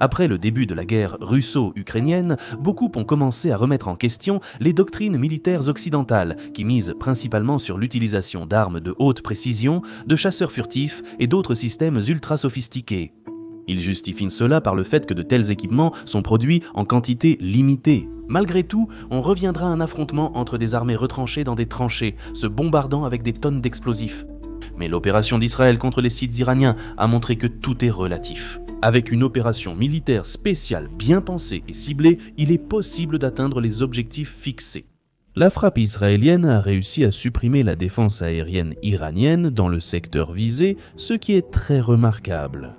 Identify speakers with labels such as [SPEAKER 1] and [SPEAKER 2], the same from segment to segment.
[SPEAKER 1] Après le début de la guerre russo-ukrainienne, beaucoup ont commencé à remettre en question les doctrines militaires occidentales qui misent principalement sur l'utilisation d'armes de haute précision, de chasseurs furtifs et d'autres systèmes ultra sophistiqués. Ils justifient cela par le fait que de tels équipements sont produits en quantité limitée. Malgré tout, on reviendra à un affrontement entre des armées retranchées dans des tranchées, se bombardant avec des tonnes d'explosifs. Mais l'opération d'Israël contre les sites iraniens a montré que tout est relatif. Avec une opération militaire spéciale bien pensée et ciblée, il est possible d'atteindre les objectifs fixés. La frappe israélienne a réussi à supprimer la défense aérienne iranienne dans le secteur visé, ce qui est très remarquable.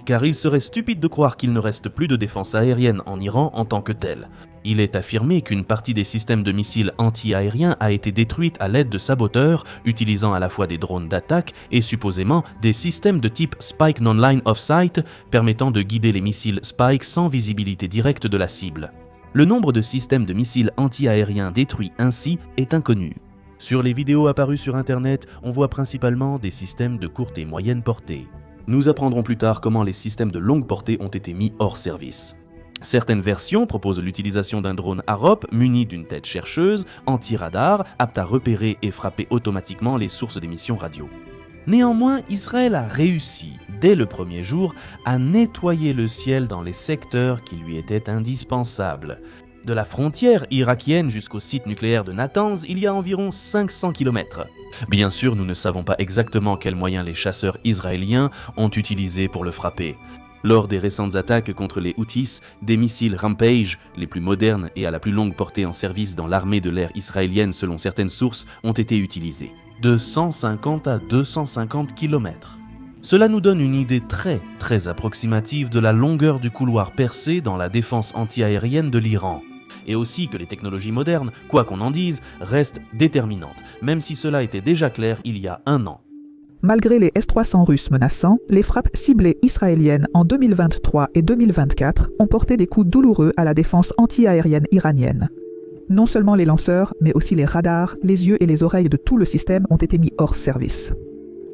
[SPEAKER 1] Car il serait stupide de croire qu'il ne reste plus de défense aérienne en Iran en tant que telle. Il est affirmé qu'une partie des systèmes de missiles anti-aériens a été détruite à l'aide de saboteurs, utilisant à la fois des drones d'attaque et supposément des systèmes de type Spike Non-Line of Sight, permettant de guider les missiles Spike sans visibilité directe de la cible. Le nombre de systèmes de missiles anti-aériens détruits ainsi est inconnu. Sur les vidéos apparues sur Internet, on voit principalement des systèmes de courte et moyenne portée. Nous apprendrons plus tard comment les systèmes de longue portée ont été mis hors service. Certaines versions proposent l'utilisation d'un drone Harop muni d'une tête chercheuse, anti-radar, apte à repérer et frapper automatiquement les sources d'émissions radio. Néanmoins, Israël a réussi, dès le premier jour, à nettoyer le ciel dans les secteurs qui lui étaient indispensables. De la frontière irakienne jusqu'au site nucléaire de Natanz, il y a environ 500 km. Bien sûr, nous ne savons pas exactement quels moyens les chasseurs israéliens ont utilisés pour le frapper. Lors des récentes attaques contre les Houthis, des missiles Rampage, les plus modernes et à la plus longue portée en service dans l'armée de l'air israélienne selon certaines sources, ont été utilisés. De 150 à 250 km. Cela nous donne une idée très approximative de la longueur du couloir percé dans la défense anti-aérienne de l'Iran. Et aussi que les technologies modernes, quoi qu'on en dise, restent déterminantes, même si cela était déjà clair il y a un an.
[SPEAKER 2] Malgré les S-300 russes menaçants, les frappes ciblées israéliennes en 2023 et 2024 ont porté des coups douloureux à la défense anti-aérienne iranienne. Non seulement les lanceurs, mais aussi les radars, les yeux et les oreilles de tout le système ont été mis hors service.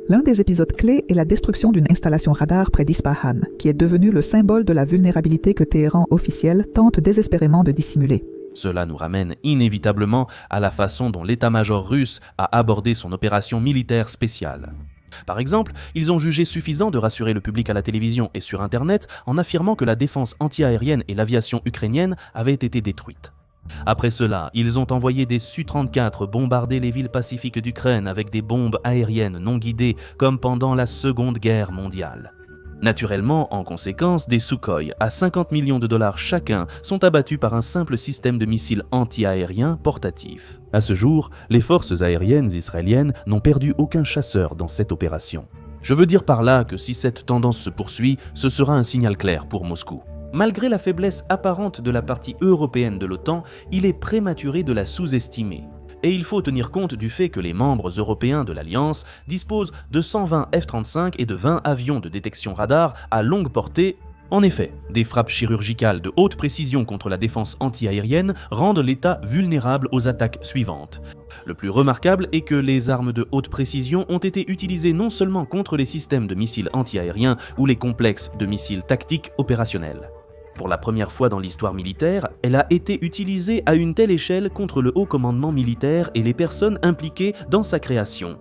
[SPEAKER 2] L'un des épisodes clés est la destruction d'une installation radar près d'Ispahan, qui est devenue le symbole de la vulnérabilité que Téhéran officiel tente désespérément de dissimuler.
[SPEAKER 1] Cela nous ramène inévitablement à la façon dont l'état-major russe a abordé son opération militaire spéciale. Par exemple, ils ont jugé suffisant de rassurer le public à la télévision et sur Internet en affirmant que la défense anti-aérienne et l'aviation ukrainienne avaient été détruites. Après cela, ils ont envoyé des Su-34 bombarder les villes pacifiques d'Ukraine avec des bombes aériennes non guidées comme pendant la Seconde Guerre mondiale. Naturellement, en conséquence, des Sukhoi à 50 millions de dollars chacun sont abattus par un simple système de missiles anti-aériens portatifs. À ce jour, les forces aériennes israéliennes n'ont perdu aucun chasseur dans cette opération. Je veux dire par là que si cette tendance se poursuit, ce sera un signal clair pour Moscou. Malgré la faiblesse apparente de la partie européenne de l'OTAN, il est prématuré de la sous-estimer. Et il faut tenir compte du fait que les membres européens de l'Alliance disposent de 120 F-35 et de 20 avions de détection radar à longue portée. En effet, des frappes chirurgicales de haute précision contre la défense anti-aérienne rendent l'État vulnérable aux attaques suivantes. Le plus remarquable est que les armes de haute précision ont été utilisées non seulement contre les systèmes de missiles anti-aériens ou les complexes de missiles tactiques opérationnels. Pour la première fois dans l'histoire militaire, elle a été utilisée à une telle échelle contre le haut commandement militaire et les personnes impliquées dans sa création.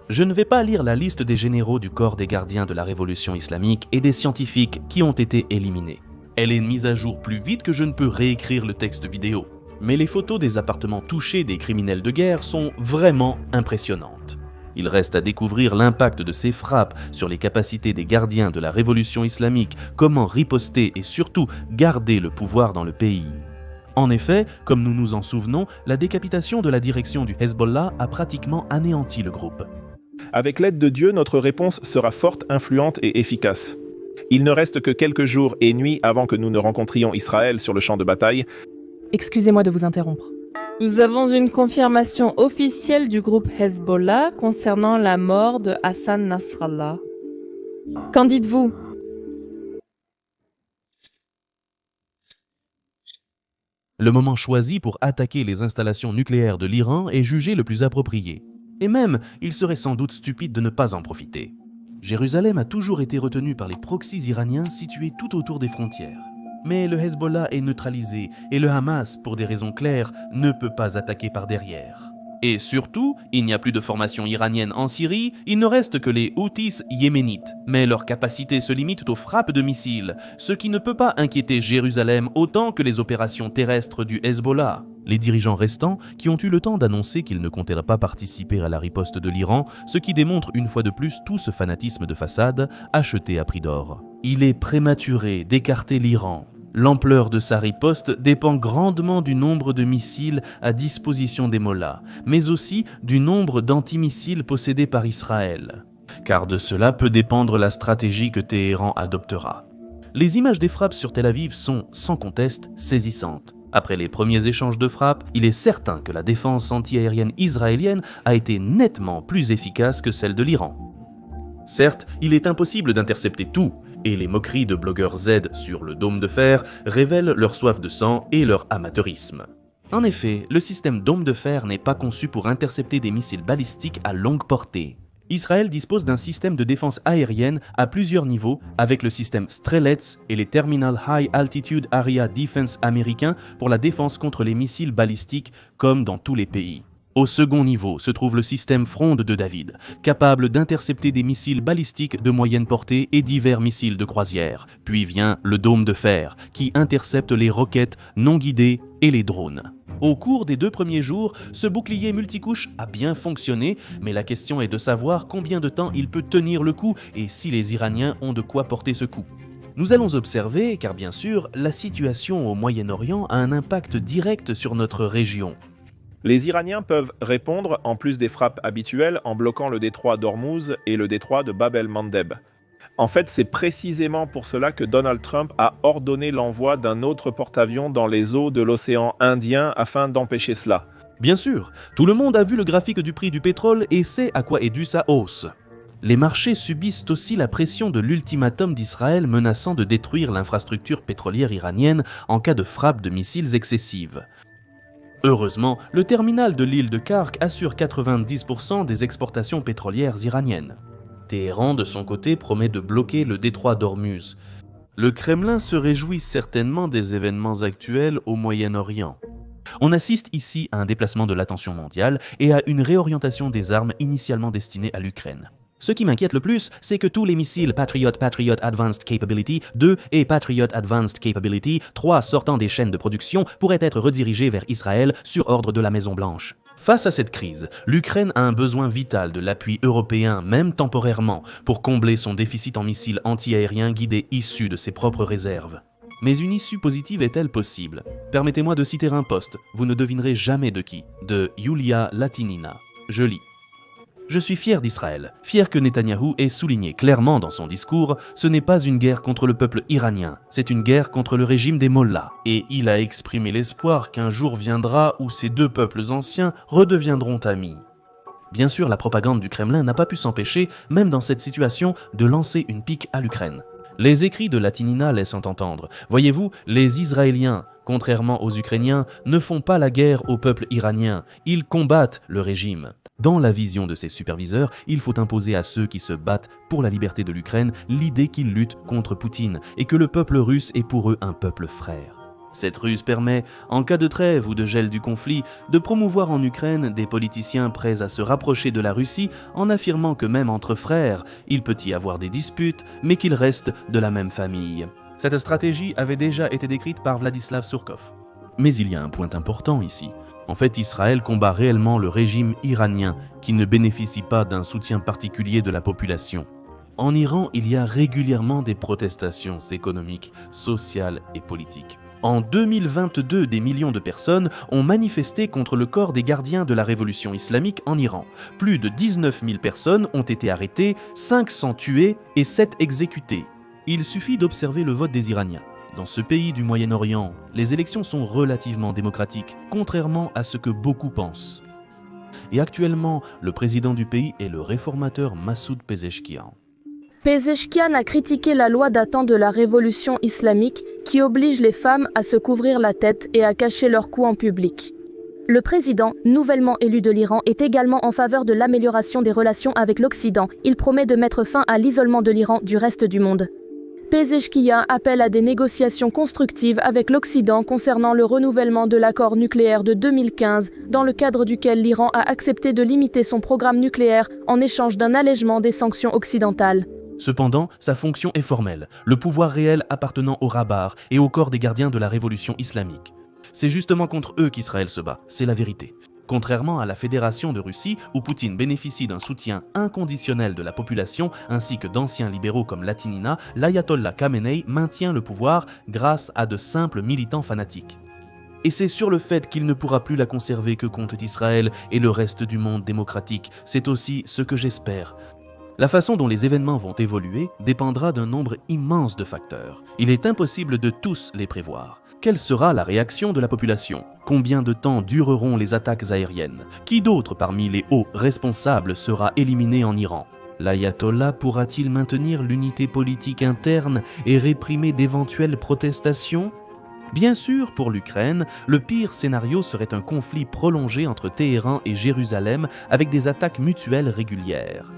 [SPEAKER 1] Je ne vais pas lire la liste des généraux du corps des gardiens de la révolution islamique et des scientifiques qui ont été éliminés. Elle est mise à jour plus vite que je ne peux réécrire le texte vidéo. Mais les photos des appartements touchés des criminels de guerre sont vraiment impressionnantes. Il reste à découvrir l'impact de ces frappes sur les capacités des gardiens de la révolution islamique, comment riposter et surtout garder le pouvoir dans le pays. En effet, comme nous nous en souvenons, la décapitation de la direction du Hezbollah a pratiquement anéanti le groupe.
[SPEAKER 3] Avec l'aide de Dieu, notre réponse sera forte, influente et efficace. Il ne reste que quelques jours et nuits avant que nous ne rencontrions Israël sur le champ de bataille.
[SPEAKER 4] Excusez-moi de vous interrompre.
[SPEAKER 5] Nous avons une confirmation officielle du groupe Hezbollah concernant la mort de Hassan Nasrallah. Qu'en dites-vous ?
[SPEAKER 1] Le moment choisi pour attaquer les installations nucléaires de l'Iran est jugé le plus approprié. Et même, il serait sans doute stupide de ne pas en profiter. Jérusalem a toujours été retenue par les proxys iraniens situés tout autour des frontières. Mais le Hezbollah est neutralisé et le Hamas, pour des raisons claires, ne peut pas attaquer par derrière. Et surtout, il n'y a plus de formation iranienne en Syrie, il ne reste que les Houthis yéménites. Mais leurs capacités se limitent aux frappes de missiles, ce qui ne peut pas inquiéter Jérusalem autant que les opérations terrestres du Hezbollah. Les dirigeants restants, qui ont eu le temps d'annoncer qu'ils ne comptaient pas participer à la riposte de l'Iran, ce qui démontre une fois de plus tout ce fanatisme de façade, acheté à prix d'or. Il est prématuré d'écarter l'Iran. L'ampleur de sa riposte dépend grandement du nombre de missiles à disposition des mollahs, mais aussi du nombre d'antimissiles possédés par Israël. Car de cela peut dépendre la stratégie que Téhéran adoptera. Les images des frappes sur Tel Aviv sont, sans conteste, saisissantes. Après les premiers échanges de frappes, il est certain que la défense antiaérienne israélienne a été nettement plus efficace que celle de l'Iran. Certes, il est impossible d'intercepter tout, et les moqueries de blogueurs Z sur le dôme de fer révèlent leur soif de sang et leur amateurisme. En effet, le système dôme de fer n'est pas conçu pour intercepter des missiles balistiques à longue portée. Israël dispose d'un système de défense aérienne à plusieurs niveaux avec le système Strelets et les Terminal High Altitude Area Defense américains pour la défense contre les missiles balistiques comme dans tous les pays. Au second niveau se trouve le système Fronde de David, capable d'intercepter des missiles balistiques de moyenne portée et divers missiles de croisière. Puis vient le dôme de fer, qui intercepte les roquettes non guidées et les drones. Au cours des 2 premiers jours, ce bouclier multicouche a bien fonctionné, mais la question est de savoir combien de temps il peut tenir le coup et si les Iraniens ont de quoi porter ce coup. Nous allons observer, car bien sûr, la situation au Moyen-Orient a un impact direct sur notre région.
[SPEAKER 3] Les Iraniens peuvent répondre, en plus des frappes habituelles, en bloquant le détroit d'Ormuz et le détroit de Bab el-Mandeb. En fait, c'est précisément pour cela que Donald Trump a ordonné l'envoi d'un autre porte-avions dans les eaux de l'océan Indien afin d'empêcher cela.
[SPEAKER 1] Bien sûr, tout le monde a vu le graphique du prix du pétrole et sait à quoi est due sa hausse. Les marchés subissent aussi la pression de l'ultimatum d'Israël menaçant de détruire l'infrastructure pétrolière iranienne en cas de frappe de missiles excessive. Heureusement, le terminal de l'île de Kark assure 90% des exportations pétrolières iraniennes. Téhéran, de son côté, promet de bloquer le détroit d'Ormuz. Le Kremlin se réjouit certainement des événements actuels au Moyen-Orient. On assiste ici à un déplacement de l'attention mondiale et à une réorientation des armes initialement destinées à l'Ukraine. Ce qui m'inquiète le plus, c'est que tous les missiles Patriot Advanced Capability 2 et Patriot Advanced Capability 3 sortant des chaînes de production pourraient être redirigés vers Israël sur ordre de la Maison-Blanche. Face à cette crise, l'Ukraine a un besoin vital de l'appui européen, même temporairement, pour combler son déficit en missiles anti-aériens guidés issus de ses propres réserves. Mais une issue positive est-elle possible? Permettez-moi de citer un post, vous ne devinerez jamais de qui, de Yulia Latinina. Je lis. Je suis fier d'Israël, fier que Netanyahou ait souligné clairement dans son discours « Ce n'est pas une guerre contre le peuple iranien, c'est une guerre contre le régime des mollahs ». Et il a exprimé l'espoir qu'un jour viendra où ces 2 peuples anciens redeviendront amis. Bien sûr, la propagande du Kremlin n'a pas pu s'empêcher, même dans cette situation, de lancer une pique à l'Ukraine. Les écrits de Latinina laissent entendre. Voyez-vous, les Israéliens, contrairement aux Ukrainiens, ne font pas la guerre au peuple iranien, ils combattent le régime. Dans la vision de ses superviseurs, il faut imposer à ceux qui se battent pour la liberté de l'Ukraine l'idée qu'ils luttent contre Poutine et que le peuple russe est pour eux un peuple frère. Cette ruse permet, en cas de trêve ou de gel du conflit, de promouvoir en Ukraine des politiciens prêts à se rapprocher de la Russie en affirmant que même entre frères, il peut y avoir des disputes, mais qu'ils restent de la même famille. Cette stratégie avait déjà été décrite par Vladislav Surkov. Mais il y a un point important ici. En fait, Israël combat réellement le régime iranien, qui ne bénéficie pas d'un soutien particulier de la population. En Iran, il y a régulièrement des protestations économiques, sociales et politiques. En 2022, des millions de personnes ont manifesté contre le corps des gardiens de la révolution islamique en Iran. Plus de 19 000 personnes ont été arrêtées, 500 tuées et 7 exécutées. Il suffit d'observer le vote des Iraniens. Dans ce pays du Moyen-Orient, les élections sont relativement démocratiques, contrairement à ce que beaucoup pensent. Et actuellement, le président du pays est le réformateur Massoud Pezeshkian.
[SPEAKER 6] Pezeshkian a critiqué la loi datant de la révolution islamique qui oblige les femmes à se couvrir la tête et à cacher leur cou en public. Le président, nouvellement élu de l'Iran, est également en faveur de l'amélioration des relations avec l'Occident. Il promet de mettre fin à l'isolement de l'Iran du reste du monde. Pezeshkian appelle à des négociations constructives avec l'Occident concernant le renouvellement de l'accord nucléaire de 2015, dans le cadre duquel l'Iran a accepté de limiter son programme nucléaire en échange d'un allègement des sanctions occidentales.
[SPEAKER 1] Cependant, sa fonction est formelle, le pouvoir réel appartenant au Rabar et au corps des gardiens de la révolution islamique. C'est justement contre eux qu'Israël se bat, c'est la vérité. Contrairement à la Fédération de Russie, où Poutine bénéficie d'un soutien inconditionnel de la population ainsi que d'anciens libéraux comme Latinina, l'ayatollah Khamenei maintient le pouvoir grâce à de simples militants fanatiques. Et c'est sur le fait qu'il ne pourra plus la conserver que compte Israël et le reste du monde démocratique. C'est aussi ce que j'espère. La façon dont les événements vont évoluer dépendra d'un nombre immense de facteurs. Il est impossible de tous les prévoir. Quelle sera la réaction de la population? Combien de temps dureront les attaques aériennes? Qui d'autre parmi les hauts responsables sera éliminé en Iran? L'ayatollah pourra-t-il maintenir l'unité politique interne et réprimer d'éventuelles protestations? Bien sûr, pour l'Ukraine, le pire scénario serait un conflit prolongé entre Téhéran et Jérusalem avec des attaques mutuelles régulières.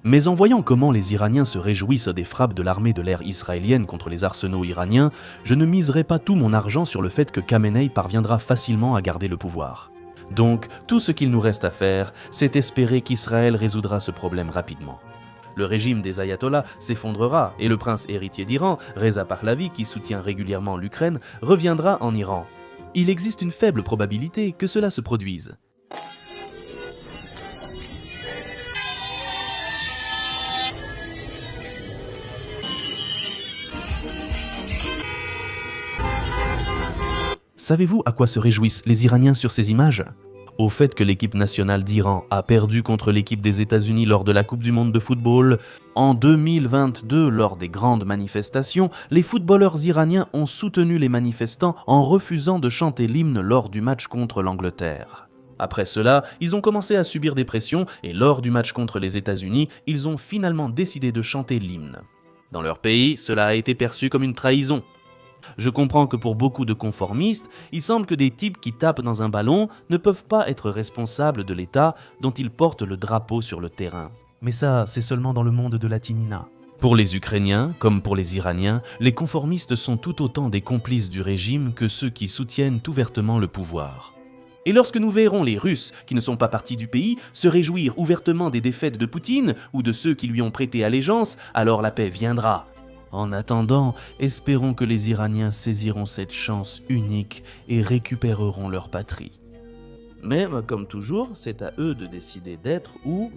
[SPEAKER 1] Mais en voyant comment les Iraniens se réjouissent des frappes de l'armée de l'air israélienne contre les arsenaux iraniens, je ne miserai pas tout mon argent sur le fait que Khamenei parviendra facilement à garder le pouvoir. Donc, tout ce qu'il nous reste à faire, c'est espérer qu'Israël résoudra ce problème rapidement. Le régime des ayatollahs s'effondrera et le prince héritier d'Iran, Reza Pahlavi, qui soutient régulièrement l'Ukraine, reviendra en Iran. Il existe une faible probabilité que cela se produise. Savez-vous à quoi se réjouissent les Iraniens sur ces images? Au fait que l'équipe nationale d'Iran a perdu contre l'équipe des États-Unis lors de la Coupe du Monde de football. En 2022, lors des grandes manifestations, les footballeurs iraniens ont soutenu les manifestants en refusant de chanter l'hymne lors du match contre l'Angleterre. Après cela, ils ont commencé à subir des pressions et lors du match contre les États-Unis, ils ont finalement décidé de chanter l'hymne. Dans leur pays, cela a été perçu comme une trahison. Je comprends que pour beaucoup de conformistes, il semble que des types qui tapent dans un ballon ne peuvent pas être responsables de l'État dont ils portent le drapeau sur le terrain. Mais ça, c'est seulement dans le monde de Latinina. Pour les Ukrainiens, comme pour les Iraniens, les conformistes sont tout autant des complices du régime que ceux qui soutiennent ouvertement le pouvoir. Et lorsque nous verrons les Russes, qui ne sont pas partis du pays, se réjouir ouvertement des défaites de Poutine ou de ceux qui lui ont prêté allégeance, alors la paix viendra. En attendant, espérons que les Iraniens saisiront cette chance unique et récupéreront leur patrie. Mais, comme toujours, c'est à eux de décider d'être ou